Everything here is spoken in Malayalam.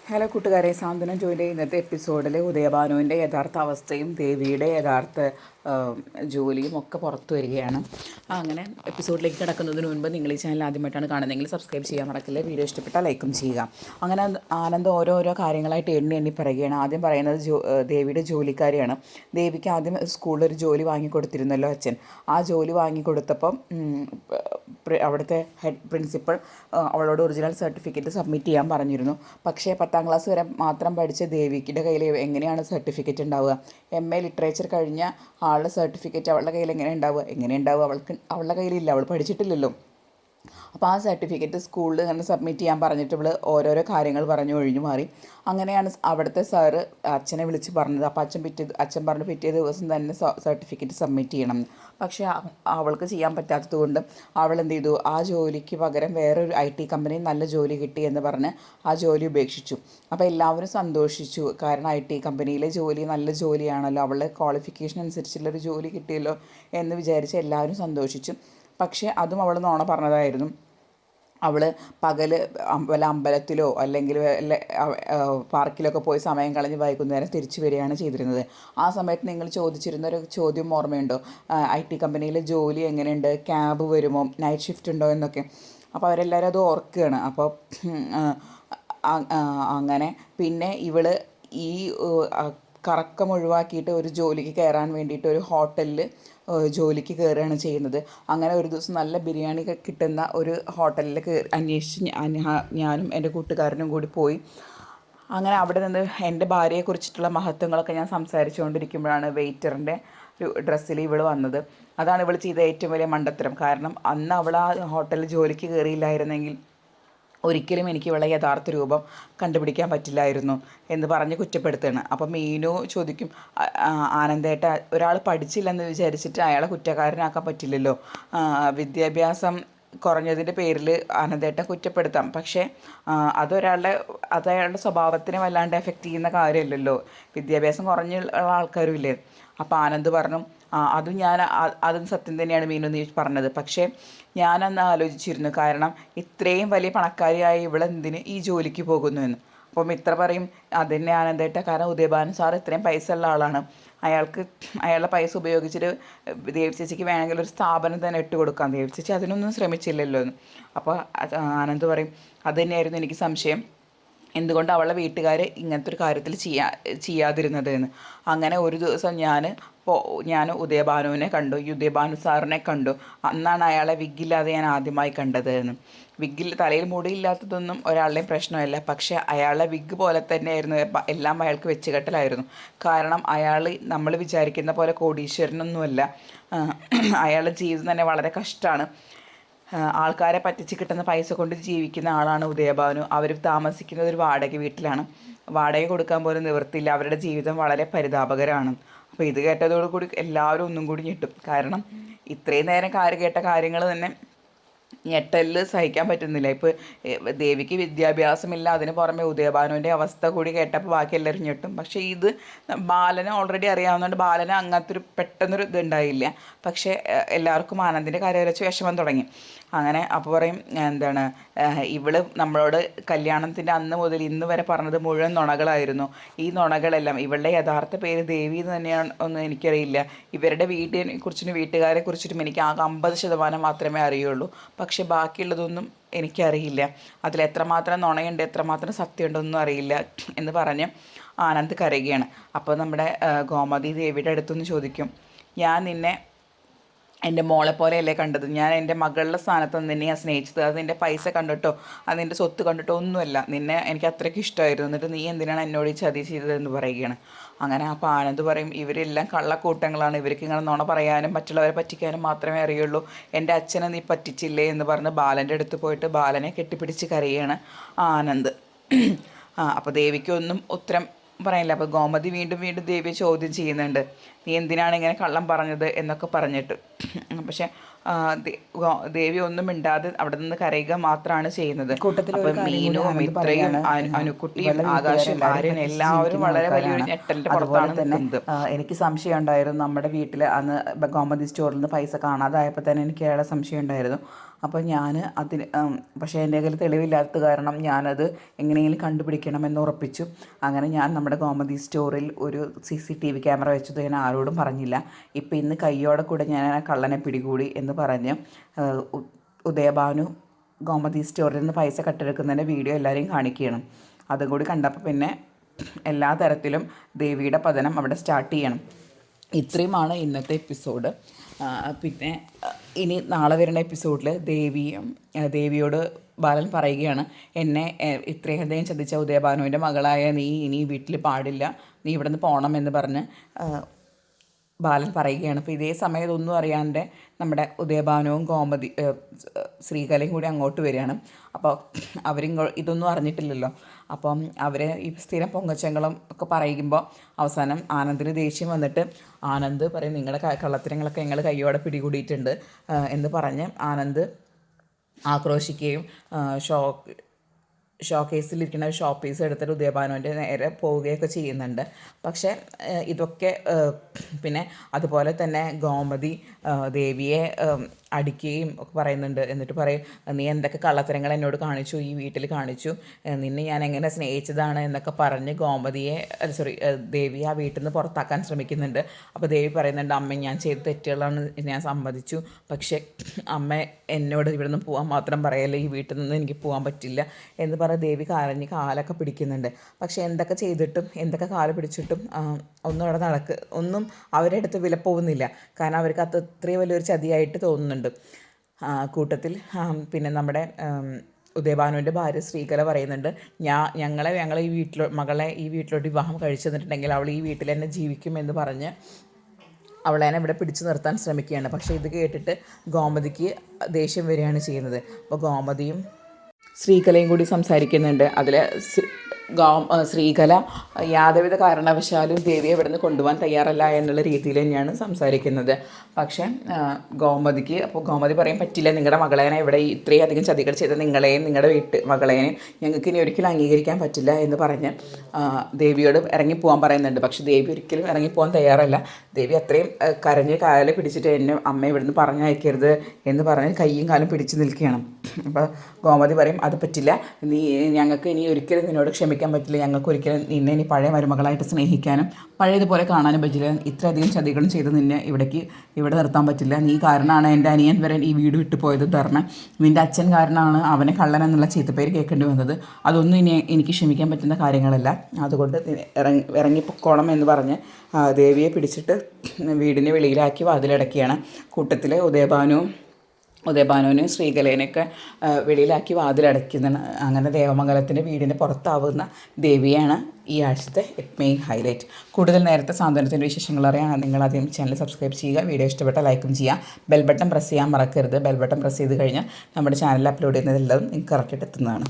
ഹലോ കൂട്ടുകാരെ, സാന്ത്വനം ജോലിയുടെ ഇന്നത്തെ എപ്പിസോഡിൽ ഉദയഭാനുവിൻ്റെ യഥാർത്ഥ അവസ്ഥയും ദേവിയുടെ യഥാർത്ഥ ജോലിയും ഒക്കെ പുറത്തു വരികയാണ്. അങ്ങനെ എപ്പിസോഡിലേക്ക് കിടക്കുന്നതിന് മുൻപ് നിങ്ങൾ ഈ ചാനൽ ആദ്യമായിട്ടാണ് കാണുന്നതെങ്കിൽ സബ്സ്ക്രൈബ് ചെയ്യാൻ മറക്കില്ല. വീഡിയോ ഇഷ്ടപ്പെട്ടാൽ ലൈക്കും ചെയ്യുക. അങ്ങനെ ആനന്ദ് ഓരോരോ കാര്യങ്ങളായിട്ട് എണ്ണി പറയുകയാണ്. ആദ്യം പറയുന്നത് ദേവിയുടെ ജോലിക്കാരിയാണ്. ദേവിക്ക് ആദ്യം സ്കൂളിലൊരു ജോലി വാങ്ങിക്കൊടുത്തിരുന്നല്ലോ അച്ഛൻ. ആ ജോലി വാങ്ങിക്കൊടുത്തപ്പം അവിടുത്തെ ഹെഡ് പ്രിൻസിപ്പൾ അവളോട് ഒറിജിനൽ സർട്ടിഫിക്കറ്റ് സബ്മിറ്റ് ചെയ്യാൻ പറഞ്ഞിരുന്നു. പക്ഷേ 10ാം ക്ലാസ് വരെ മാത്രം പഠിച്ച ദേവിക്കിൻ്റെ കയ്യിൽ എങ്ങനെയാണ് സർട്ടിഫിക്കറ്റ് ഉണ്ടാവുക? MA ലിറ്ററേച്ചർ കഴിഞ്ഞ ആളുടെ സർട്ടിഫിക്കറ്റ് അവളുടെ കയ്യിൽ എങ്ങനെ ഉണ്ടാവുക? അവളുടെ കയ്യിലില്ല, അവൾ പഠിച്ചിട്ടില്ലല്ലോ. അപ്പോൾ ആ സർട്ടിഫിക്കറ്റ് സ്കൂളിൽ ഇങ്ങനെ സബ്മിറ്റ് ചെയ്യാൻ പറഞ്ഞിട്ട് ഇവൾ ഓരോരോ കാര്യങ്ങൾ പറഞ്ഞു ഒഴിഞ്ഞു മാറി. അങ്ങനെയാണ് അവിടുത്തെ സാറ് അച്ഛനെ വിളിച്ച് പറഞ്ഞത്. അപ്പോൾ അച്ഛൻ പറഞ്ഞു പിറ്റേ ദിവസം തന്നെ സർട്ടിഫിക്കറ്റ് സബ്മിറ്റ് ചെയ്യണം. പക്ഷേ അവൾക്ക് ചെയ്യാൻ പറ്റാത്തത് കൊണ്ട് അവൾ എന്ത് ചെയ്തു, ആ ജോലിക്ക് പകരം വേറൊരു IT കമ്പനിയിൽ നല്ല ജോലി കിട്ടി എന്ന് പറഞ്ഞ് ആ ജോലി ഉപേക്ഷിച്ചു. അപ്പോൾ എല്ലാവരും സന്തോഷിച്ചു. കാരണം IT കമ്പനിയിലെ ജോലി നല്ല ജോലിയാണല്ലോ, അവളുടെ ക്വാളിഫിക്കേഷൻ അനുസരിച്ചുള്ളൊരു ജോലി കിട്ടിയല്ലോ എന്ന് വിചാരിച്ച് എല്ലാവരും സന്തോഷിച്ചു. പക്ഷേ അതും അവൾ നുണ പറഞ്ഞതായിരുന്നു. അവൾ പകൽ വല്ല അമ്പലത്തിലോ അല്ലെങ്കിൽ വല്ല പാർക്കിലൊക്കെ പോയി സമയം കളഞ്ഞ് വൈകുന്നേരം തിരിച്ചു വരികയാണ് ചെയ്തിരുന്നത്. ആ സമയത്ത് നിങ്ങൾ ചോദിച്ചിരുന്നൊരു ചോദ്യം ഓർമ്മയുണ്ടോ? IT കമ്പനിയിലെ ജോലി എങ്ങനെയുണ്ട്, ക്യാബ് വരുമോ, നൈറ്റ് ഷിഫ്റ്റ് ഉണ്ടോ എന്നൊക്കെ. അപ്പോൾ അവരെല്ലാവരും അത് ഓർക്കുകയാണ്. അപ്പോൾ അങ്ങനെ പിന്നെ ഇവൾ ഈ കറക്കം ഒഴിവാക്കിയിട്ട് ഒരു ജോലിക്ക് കയറാൻ വേണ്ടിയിട്ട് ഒരു ഹോട്ടലിൽ ജോലിക്ക് കയറുകയാണ് ചെയ്യുന്നത്. അങ്ങനെ ഒരു ദിവസം നല്ല ബിരിയാണി കിട്ടുന്ന ഒരു ഹോട്ടലിൽ അന്വേഷിച്ച് ഞാനും എൻ്റെ കൂട്ടുകാരനും കൂടി പോയി. അങ്ങനെ അവിടെ നിന്ന് എൻ്റെ ഭാര്യയെക്കുറിച്ചിട്ടുള്ള മഹത്വങ്ങളൊക്കെ ഞാൻ സംസാരിച്ചുകൊണ്ടിരിക്കുമ്പോഴാണ് വെയിറ്ററിൻ്റെ ഒരു ഡ്രസ്സിൽ ഇവൾ വന്നത്. അതാണ് ഇവൾ ചെയ്ത ഏറ്റവും വലിയ മണ്ടത്തരം. കാരണം അന്ന് അവൾ ആ ഹോട്ടലിൽ ജോലിക്ക് കയറിയില്ലായിരുന്നെങ്കിൽ ഒരിക്കലും എനിക്ക് ഇവളെ യഥാർത്ഥ രൂപം കണ്ടുപിടിക്കാൻ പറ്റില്ലായിരുന്നു എന്ന് പറഞ്ഞ് കുറ്റപ്പെടുത്തുകയാണ്. അപ്പോൾ മീനു ചോദിക്കും, ആനന്ദേട്ട, ഒരാൾ പഠിച്ചില്ലെന്ന് വിചാരിച്ചിട്ട് അയാളെ കുറ്റക്കാരനാക്കാൻ പറ്റില്ലല്ലോ. വിദ്യാഭ്യാസം കുറഞ്ഞതിൻ്റെ പേരിൽ ആനന്ദേട്ടൻ കുറ്റപ്പെടുത്താം, പക്ഷേ അതയാളുടെ സ്വഭാവത്തിനെ വല്ലാണ്ട് എഫക്റ്റ് ചെയ്യുന്ന കാര്യമല്ലല്ലോ. വിദ്യാഭ്യാസം കുറഞ്ഞുള്ള ആൾക്കാരും ഇല്ലേ. അപ്പോൾ ആനന്ദ് പറഞ്ഞു, അതും സത്യം തന്നെയാണ് മീനു നീ പറഞ്ഞത്. പക്ഷേ ഞാനന്ന് ആലോചിച്ചിരുന്നു, കാരണം ഇത്രയും വലിയ പണക്കാരിയായ ഇവളെന്തിന് ഈ ജോലിക്ക് പോകുന്നു എന്ന്. അപ്പം ഇത്ര പറയും, അതുതന്നെ ആനന്ദേട്ട, കാരണം ഉദയഭാനു സാർ ഇത്രയും പൈസ ഉള്ള ആളാണ്. അയാളുടെ പൈസ ഉപയോഗിച്ചിട്ട് ദേവി ചേച്ചിക്ക് വേണമെങ്കിൽ ഒരു സ്ഥാപനം തന്നെ ഇട്ട് കൊടുക്കാം. ദേവി ചേച്ചി അതിനൊന്നും ശ്രമിച്ചില്ലല്ലോ എന്ന്. അപ്പോൾ ആനന്ദ് പറയും, അത് തന്നെയായിരുന്നു എനിക്ക് സംശയം, എന്തുകൊണ്ട് അവളുടെ വീട്ടുകാർ ഇങ്ങനത്തെ ഒരു കാര്യത്തിൽ ചെയ്യാതിരുന്നത് എന്ന്. അങ്ങനെ ഒരു ദിവസം ഞാൻ ഉദയഭാനുവിനെ കണ്ടു, ഉദയഭാനു സാറിനെ കണ്ടു. അന്നാണ് അയാളെ വിഗ്ഗില്ലാതെ ഞാൻ ആദ്യമായി കണ്ടത് എന്ന്. തലയിൽ മുടിയില്ലാത്തതൊന്നും ഒരാളുടെയും പ്രശ്നമല്ല, പക്ഷേ അയാളുടെ വിഗ് പോലെ തന്നെയായിരുന്നു എല്ലാം. അയാൾക്ക് വെച്ചുകെട്ടലായിരുന്നു. കാരണം അയാൾ നമ്മൾ വിചാരിക്കുന്ന പോലെ കോടീശ്വരനൊന്നുമല്ല. അയാളുടെ ജീവിതം തന്നെ വളരെ കഷ്ടമാണ്. ആൾക്കാരെ പറ്റിച്ച് കിട്ടുന്ന പൈസ കൊണ്ട് ജീവിക്കുന്ന ആളാണ് ഉദയഭാനു. അവർ താമസിക്കുന്നത് ഒരു വാടക വീട്ടിലാണ്. വാടക കൊടുക്കാൻ പോലും നിവൃത്തിയില്ല. അവരുടെ ജീവിതം വളരെ പരിതാപകരമാണ്. അപ്പോൾ ഇത് കേട്ടതോടുകൂടി എല്ലാവരും ഒന്നും കൂടി ഞെട്ടും. കാരണം ഇത്രയും നേരം കേട്ട കാര്യങ്ങൾ തന്നെ ഞെട്ടലിൽ സഹിക്കാൻ പറ്റുന്നില്ല. ഇപ്പോൾ ദേവിക്ക് വിദ്യാഭ്യാസമില്ല, അതിന് പുറമെ ഉദയഭാനുവിൻ്റെ അവസ്ഥ കൂടി കേട്ടപ്പോൾ ബാക്കി എല്ലാവരും ഞെട്ടും. പക്ഷേ ഇത് ബാലന് ഓൾറെഡി അറിയാവുന്നതുകൊണ്ട് ബാലന് അങ്ങനത്തെ പെട്ടെന്നൊരു ഇതുണ്ടായില്ല. പക്ഷേ എല്ലാവർക്കും ആനന്ദിൻ്റെ കാര്യം വെച്ച് വിഷമം തുടങ്ങി. അങ്ങനെ അപ്പോൾ പറയും, എന്താണ്, ഇവള് നമ്മളോട് കല്യാണത്തിൻ്റെ അന്ന് മുതൽ ഇന്ന് വരെ പറഞ്ഞത് മുഴുവൻ നുണകളായിരുന്നു. ഈ നുണകളെല്ലാം, ഇവളുടെ യഥാർത്ഥ പേര് ദേവി എന്ന് തന്നെയാണ് ഒന്നും എനിക്കറിയില്ല. ഇവരുടെ വീട്ടുകാരെ കുറിച്ചിട്ടും എനിക്ക് ആകെ 50% മാത്രമേ അറിയുള്ളൂ. പക്ഷെ ബാക്കിയുള്ളതൊന്നും എനിക്കറിയില്ല. അതിലെത്രമാത്രം നുണയുണ്ട്, എത്രമാത്രം സത്യമുണ്ടെന്നൊന്നും അറിയില്ല എന്ന് പറഞ്ഞ് ആനന്ദ് കരയുകയാണ്. അപ്പോൾ നമ്മുടെ ഗോമതി ദേവിയുടെ അടുത്തുനിന്ന് ചോദിക്കും, ഞാൻ നിന്നെ എൻ്റെ മോളെ പോലെയല്ലേ കണ്ടത്, ഞാൻ എൻ്റെ മകളുടെ സ്ഥാനത്ത് നിന്നെയാണ് സ്നേഹിച്ചത്. അത് നിൻ്റെ പൈസ കണ്ടിട്ടോ അത് നിൻ്റെ സ്വത്ത് കണ്ടിട്ടോ ഒന്നുമല്ല. നിന്നെ എനിക്ക് അത്രയ്ക്ക് ഇഷ്ടമായിരുന്നു. എന്നിട്ട് നീ എന്തിനാണ് എന്നോട് ഈ ചതി ചെയ്തതെന്ന് പറയുകയാണ്. അങ്ങനെ അപ്പോൾ ആനന്ദ് പറയും, ഇവരെല്ലാം കള്ളക്കൂട്ടങ്ങളാണ്, ഇവർക്ക് ഇങ്ങനെ നുണ പറയാനും മറ്റുള്ളവരെ പറ്റിക്കാനും മാത്രമേ അറിയുള്ളൂ. എൻ്റെ അച്ഛനെ നീ പറ്റിച്ചില്ലേ എന്ന് പറഞ്ഞ് ബാലൻ്റെ അടുത്ത് പോയിട്ട് ബാലനെ കെട്ടിപ്പിടിച്ച് കരയുകയാണ് ആനന്ദ്. അപ്പോൾ ദേവിക്കൊന്നും ഉത്തരം പറയില്ല. അപ്പോൾ ഗോമതി വീണ്ടും ദേവിയെ ചോദ്യം ചെയ്യുന്നുണ്ട്, നീ എന്തിനാണ് ഇങ്ങനെ കള്ളം പറഞ്ഞത് എന്നൊക്കെ പറഞ്ഞിട്ട്. പക്ഷേ ദേവി ഒന്നും മിണ്ടാതെ അവിടെ നിന്ന് കരയുക മാത്രമാണ് ചെയ്യുന്നത്. അപ്പോൾ മീനും ഇത്രയും അനുക്കുട്ടിയും ആകാശും ആര്യൻ എല്ലാവരും വളരെ വലിയൊരു ഞെട്ടലിൻ്റെ പുറത്താണ് നിൽക്കുന്നത്. എനിക്ക് സംശയം ഉണ്ടായിരുന്നു, നമ്മുടെ വീട്ടിൽ അന്ന് ഗോമതി സ്റ്റോറിൽ നിന്ന് പൈസ കാണാതായപ്പോൾ തന്നെ എനിക്ക് അയാളെ സംശയം ഉണ്ടായിരുന്നു. അപ്പോൾ ഞാൻ പക്ഷേ എൻ്റെ കയ്യിൽ തെളിവില്ലാത്തത് കാരണം ഞാനത് എങ്ങനെയെങ്കിലും കണ്ടുപിടിക്കണമെന്ന് ഉറപ്പിച്ചു. അങ്ങനെ ഞാൻ നമ്മുടെ ഗോമതി സ്റ്റോറിൽ ഒരു CCTV ക്യാമറ വെച്ചത് ഞാൻ ആരോടും പറഞ്ഞില്ല. ഇപ്പോൾ ഇന്ന് കയ്യോടെ കൂടെ ഞാൻ ആ കള്ളനെ പിടികൂടി എന്ന് പറഞ്ഞ് ഉദയഭാനു ഗോമതി സ്റ്റോറിൽ നിന്ന് പൈസ കട്ടെടുക്കുന്നതിൻ്റെ വീഡിയോ എല്ലാവരെയും കാണിക്കുകയാണ്. അതും കൂടി കണ്ടപ്പോൾ പിന്നെ എല്ലാ തരത്തിലും ദേവിയുടെ പതനം അവിടെ സ്റ്റാർട്ട് ചെയ്യണം. ഇത്രയുമാണ് ഇന്നത്തെ എപ്പിസോഡ്. പിന്നെ ഇനി നാളെ വരുന്ന എപ്പിസോഡിൽ ദേവിയോട് ബാലൻ പറയുകയാണ്, എന്നെ ഇത്രയധികം ചതിച്ച ഉദയഭാനുവിൻ്റെ മകളായ നീ ഇനി വീട്ടിൽ പാടില്ല, നീ ഇവിടെ നിന്ന് പോകണം എന്ന് പറഞ്ഞ് ബാലൻ പറയുകയാണ്. അപ്പോൾ ഇതേ സമയം ഇതൊന്നും അറിയാണ്ട് നമ്മുടെ ഉദയഭാനുവും ശ്രീകലയും കൂടി അങ്ങോട്ട് വരികയാണ്. അപ്പോൾ ഇതൊന്നും അറിഞ്ഞിട്ടില്ലല്ലോ. അപ്പം അവർ ഈ സ്ഥിരം പൊങ്ങച്ചങ്ങളും ഒക്കെ പറയുമ്പോൾ അവസാനം ആനന്ദിന് ദേഷ്യം വന്നിട്ട് ആനന്ദ് പറയും, നിങ്ങളുടെ കള്ളത്തരങ്ങളൊക്കെ ഞങ്ങൾ കയ്യോടെ പിടികൂടിയിട്ടുണ്ട് എന്ന് പറഞ്ഞ് ആനന്ദ് ആക്രോശിക്കുകയും ഷോക്കേസിലിരിക്കുന്ന ഒരു ഷോപ്പ് പീസ് എടുത്തിട്ട് ഉദയഭാനുവിൻ്റെ നേരെ പോവുകയൊക്കെ ചെയ്യുന്നുണ്ട്. പക്ഷേ ഇതൊക്കെ പിന്നെ അതുപോലെ തന്നെ ഗോമതി ദേവിയെ അടിക്കുകയും ഒക്കെ പറയുന്നുണ്ട്. എന്നിട്ട് പറയും, നീ എന്തൊക്കെ കള്ളത്തരങ്ങൾ എന്നോട് കാണിച്ചു, ഈ വീട്ടിൽ കാണിച്ചു, നിന്നെ ഞാൻ എങ്ങനെ സ്നേഹിച്ചതാണ് എന്നൊക്കെ പറഞ്ഞ് ദേവിയെ ആ വീട്ടിൽ നിന്ന് പുറത്താക്കാൻ ശ്രമിക്കുന്നുണ്ട്. അപ്പോൾ ദേവി പറയുന്നുണ്ട്, അമ്മ ഞാൻ ചെയ്ത തെറ്റുകളാണ്, ഞാൻ സമ്മതിച്ചു, പക്ഷേ അമ്മ എന്നോട് ഇവിടെ നിന്ന് പോകാൻ മാത്രം പറയല്ലേ, ഈ വീട്ടിൽ നിന്ന് എനിക്ക് പോകാൻ പറ്റില്ല എന്ന് പറഞ്ഞ് ദേവി കരഞ്ഞ് കാലൊക്കെ പിടിക്കുന്നുണ്ട്. പക്ഷേ എന്തൊക്കെ ചെയ്തിട്ടും എന്തൊക്കെ കാല് പിടിച്ചിട്ടും ഒന്നും അവിടെ ഒന്നും അവരുടെ അടുത്ത് വില പോകുന്നില്ല. കാരണം അവർക്ക് അത്രയും വലിയൊരു ചതിയായിട്ട് തോന്നുന്നുണ്ട്. കൂട്ടത്തിൽ പിന്നെ നമ്മുടെ ഉദയഭാനുവിൻ്റെ ഭാര്യ ശ്രീകല പറയുന്നുണ്ട്, ഞങ്ങളെ ഈ മകളെ ഈ വീട്ടിലോട്ട് വിവാഹം കഴിച്ചു തന്നിട്ടുണ്ടെങ്കിൽ അവൾ ഈ വീട്ടിൽ തന്നെ ജീവിക്കുമെന്ന് പറഞ്ഞ് അവളെ ഇവിടെ പിടിച്ചു നിർത്താൻ ശ്രമിക്കുകയാണ്. പക്ഷേ ഇത് കേട്ടിട്ട് ഗോമതിക്ക് ദേഷ്യം വരികയാണ് ചെയ്യുന്നത്. അപ്പോൾ ഗോമതിയും ശ്രീകലയും കൂടി സംസാരിക്കുന്നുണ്ട്. അതിൽ ശ്രീകല യാതൊരുവിധ കാരണവശാലും ദേവിയെ ഇവിടെ നിന്ന് കൊണ്ടുപോകാൻ തയ്യാറല്ല എന്നുള്ള രീതിയിൽ തന്നെയാണ് സംസാരിക്കുന്നത്. പക്ഷേ ഗോമതി പറയും, പറ്റില്ല, നിങ്ങളുടെ മകളേനെ ഇവിടെ ഇത്രയും അധികം ചതികൾ ചെയ്ത നിങ്ങളെയും നിങ്ങളുടെ മകളേനെയും ഞങ്ങൾക്ക് ഇനി ഒരിക്കലും അംഗീകരിക്കാൻ പറ്റില്ല എന്ന് പറഞ്ഞ് ദേവിയോട് ഇറങ്ങിപ്പോകാൻ പറയുന്നുണ്ട്. പക്ഷേ ദേവി ഒരിക്കലും ഇറങ്ങിപ്പോകാൻ തയ്യാറല്ല. ദേവി അത്രയും കരഞ്ഞ് കാല് പിടിച്ചിട്ട് എന്നെ അമ്മ ഇവിടുന്ന് പറഞ്ഞയക്കരുത് എന്ന് പറഞ്ഞ് കയ്യും കാലും പിടിച്ച് നിൽക്കുകയാണ്. അപ്പോൾ ഗോമതി പറയും, അത് പറ്റില്ല, ഞങ്ങൾക്ക് ഇനി ഒരിക്കലും നിന്നോട് ക്ഷമിക്കാൻ പറ്റില്ല, ഞങ്ങൾക്ക് ഒരിക്കലും നിന്നെ ഇനി പഴയ മരുമകളായിട്ട് സ്നേഹിക്കാനും പഴയതുപോലെ കാണാനും പറ്റില്ല, ഇത്രയധികം ചതികളും ചെയ്ത് നിന്നെ ഇവിടെ നിർത്താൻ പറ്റില്ല, നീ കാരണമാണ് എൻ്റെ അനിയൻ വരെ ഈ വീട് വിട്ടു പോയത്, ധർമ്മൻ നിൻ്റെ അച്ഛൻ കാരണമാണ് അവനെ കള്ളൻ എന്നുള്ള ചീത്തപ്പേര് കേൾക്കേണ്ടി വന്നത്, അതൊന്നും ഇനി എനിക്ക് ക്ഷമിക്കാൻ പറ്റുന്ന കാര്യങ്ങളല്ല, അതുകൊണ്ട് ഇറങ്ങിപ്പോക്കോണം എന്ന് പറഞ്ഞ് ദേവിയെ പിടിച്ചിട്ട് വീടിന് വെളിയിലാക്കി വാതിലടക്കിയാണ്. കൂട്ടത്തിൽ ഉദയഭാനുവിനും ശ്രീകലേനെയൊക്കെ വെളിയിലാക്കി വാതിലടയ്ക്കുന്നതാണ്. അങ്ങനെ ദേവമംഗലത്തിൻ്റെ വീടിൻ്റെ പുറത്താവുന്ന ദേവിയാണ് ഈ ആഴ്ചത്തെ മെയിൻ ഹൈലൈറ്റ്. കൂടുതൽ നേരത്തെ സാന്ത്വനത്തിൻ്റെ വിശേഷങ്ങൾ അറിയാൻ നിങ്ങളാദ്യം ചാനൽ സബ്സ്ക്രൈബ് ചെയ്യുക, വീഡിയോ ഇഷ്ടപ്പെട്ട ലൈക്കും ചെയ്യുക, ബെൽ ബട്ടൺ പ്രസ് ചെയ്യാൻ മറക്കരുത്. ബെൽ ബട്ടൺ പ്രസ് ചെയ്ത് കഴിഞ്ഞാൽ നമ്മുടെ ചാനലിൽ അപ്ലോഡ് ചെയ്യുന്നതെല്ലാം നിങ്ങൾക്ക് കറക്റ്റായിട്ട് എത്തുന്നതാണ്.